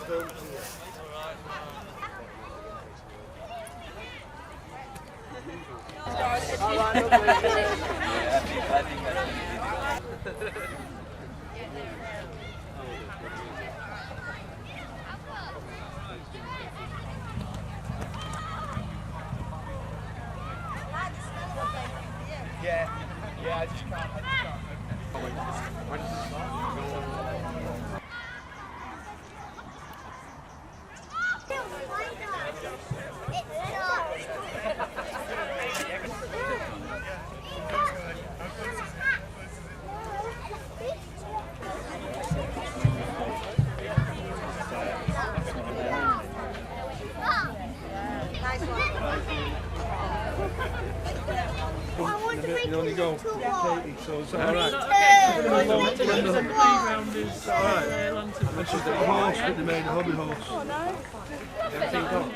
I just can't. You only go 80, so it's alright. The playground is alright. That's just a horse that they made, a hobby horse. Oh no. Everything gone.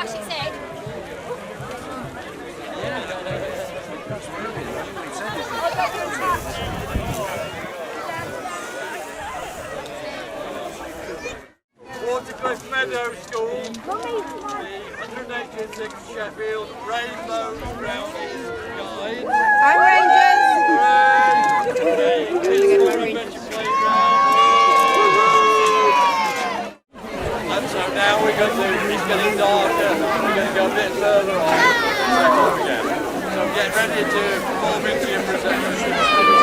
flash its head. Watercliff Meadow School, the 186 Sheffield Rainbow Brownies Guide. Hi Rangers! Hooray! Adventure Playground. And so now we're going to, it's getting darker, we're going to go a bit further on again. So get ready to perform into your procession.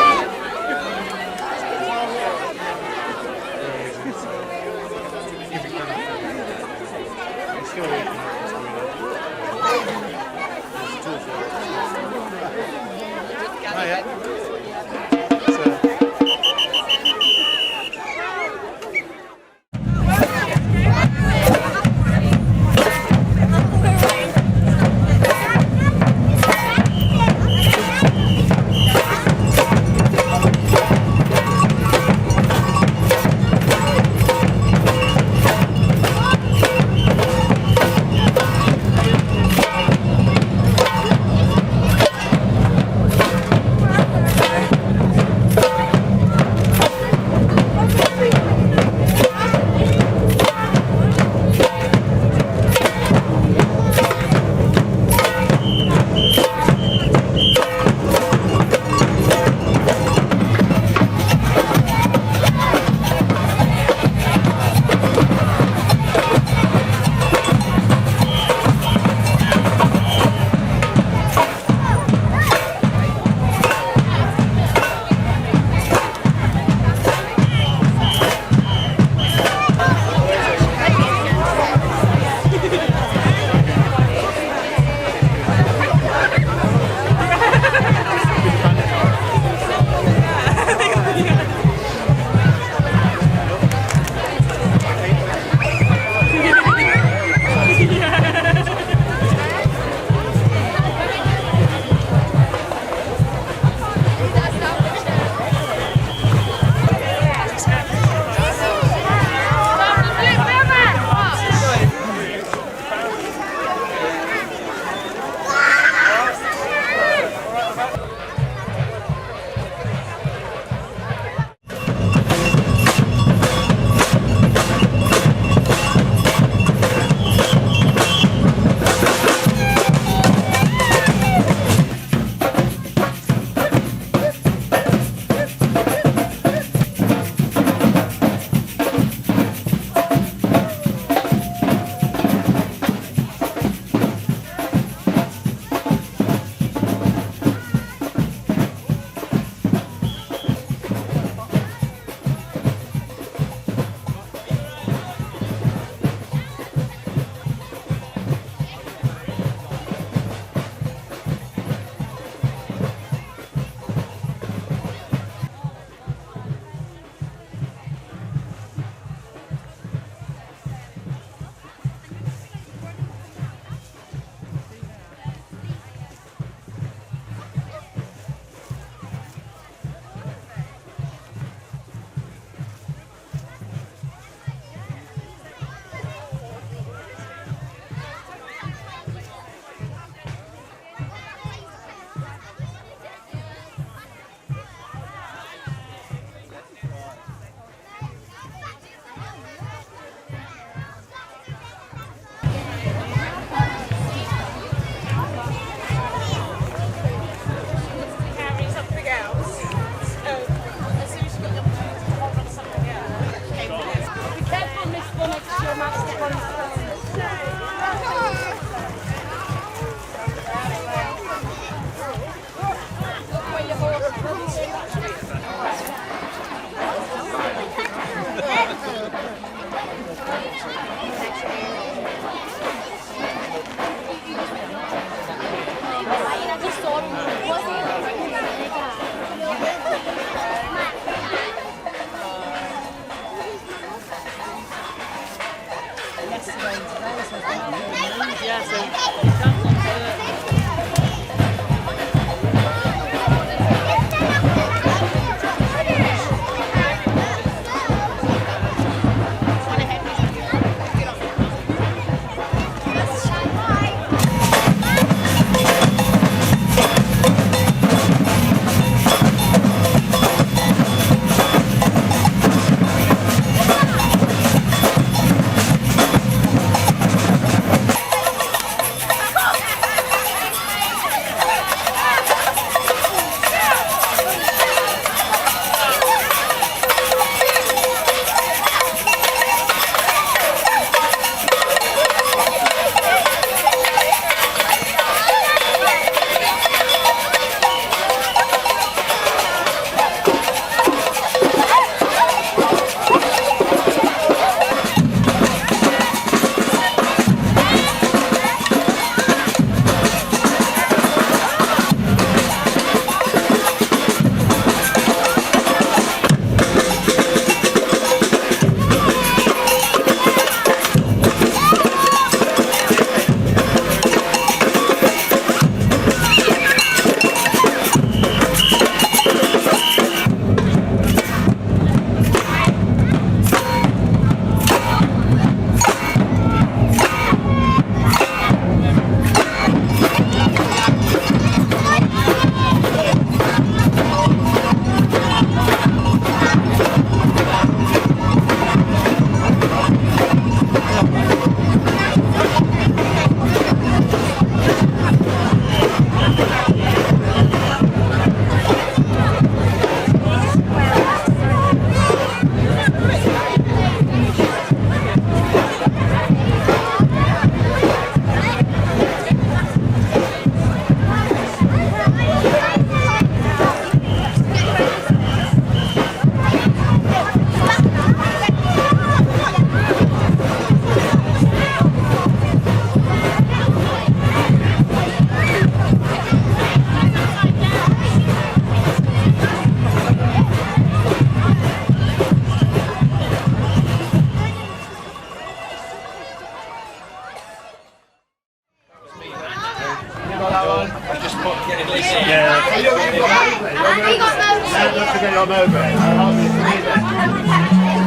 come over. I'll help you if you need it.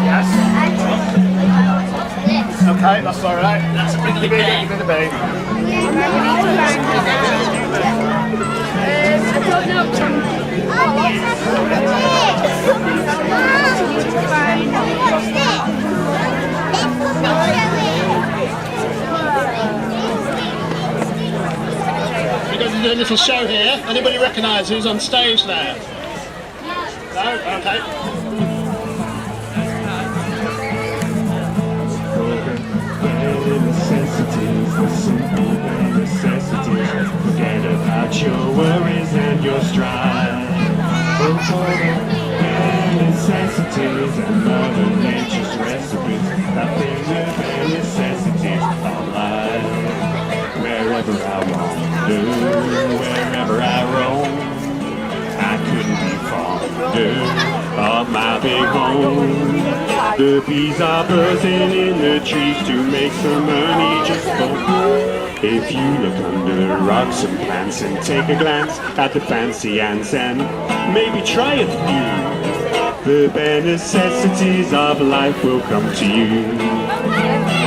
Yes? Okay, that's alright. That's a prickly bee. Give me the bee. We're going to do a little show here. Anybody recognise who's on stage there? No? Okay. Necessities, the simple necessities. Forget about your worries and your strife. Necessities and Mother Nature's recipes. That bring the bare necessities of life. Wherever I wander, wherever I roam, I couldn't be fonder of my big home. The bees are buzzing in the trees to make some honey just for if you look under rocks and plants and take a glance at the fancy ants and maybe try a few, the bare necessities of life will come to you.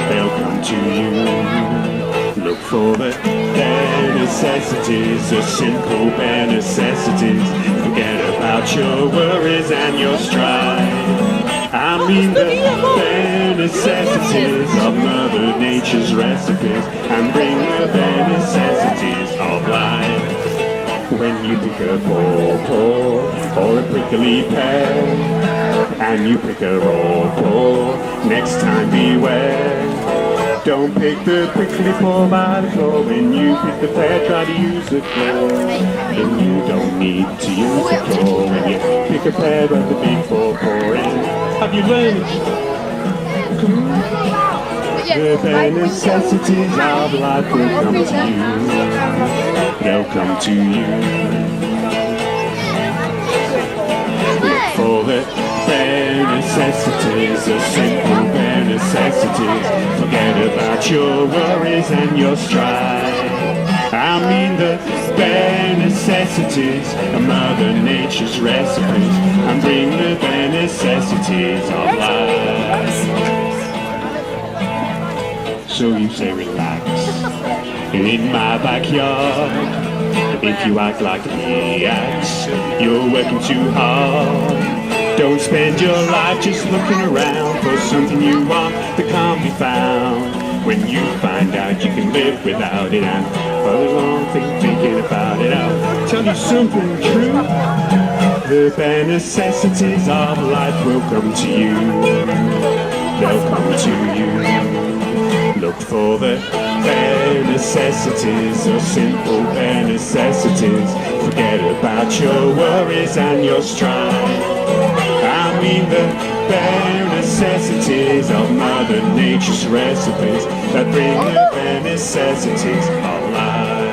They'll come to you. Look for the bare necessities, the simple bare necessities. Forget about your worries and your strife. I mean the bare necessities of Mother Nature's recipes, and bring the bare necessities of life. When you pick a pawpaw or a prickly pear, and you pick a raw paw, next time beware. Don't pick the prickly paw by the claw. When you pick the pear, try to use the claw. Then you don't need to use the claw. When you pick a pear, rub the big paw in. Have you learned? The bare necessities of life will come to you. They'll come to you. Look for the bare necessities, the simple bare necessities. Forget about your worries and your strife. I mean the bare necessities of Mother Nature's recipes, and bring the bare necessities of life. So you say relax in my backyard. If you act like he acts, you're working too hard. Don't spend your life just looking around for something you want that can't be found. When you find out you can live without it, and for the long thing thinking about it, I'll tell you something true. The bare necessities of life will come to you. They'll come to you. Look for the bare necessities, the simple bare necessities. Forget about your worries and your strife. I mean the bare necessities of Mother Nature's recipes that bring the bare necessities of life.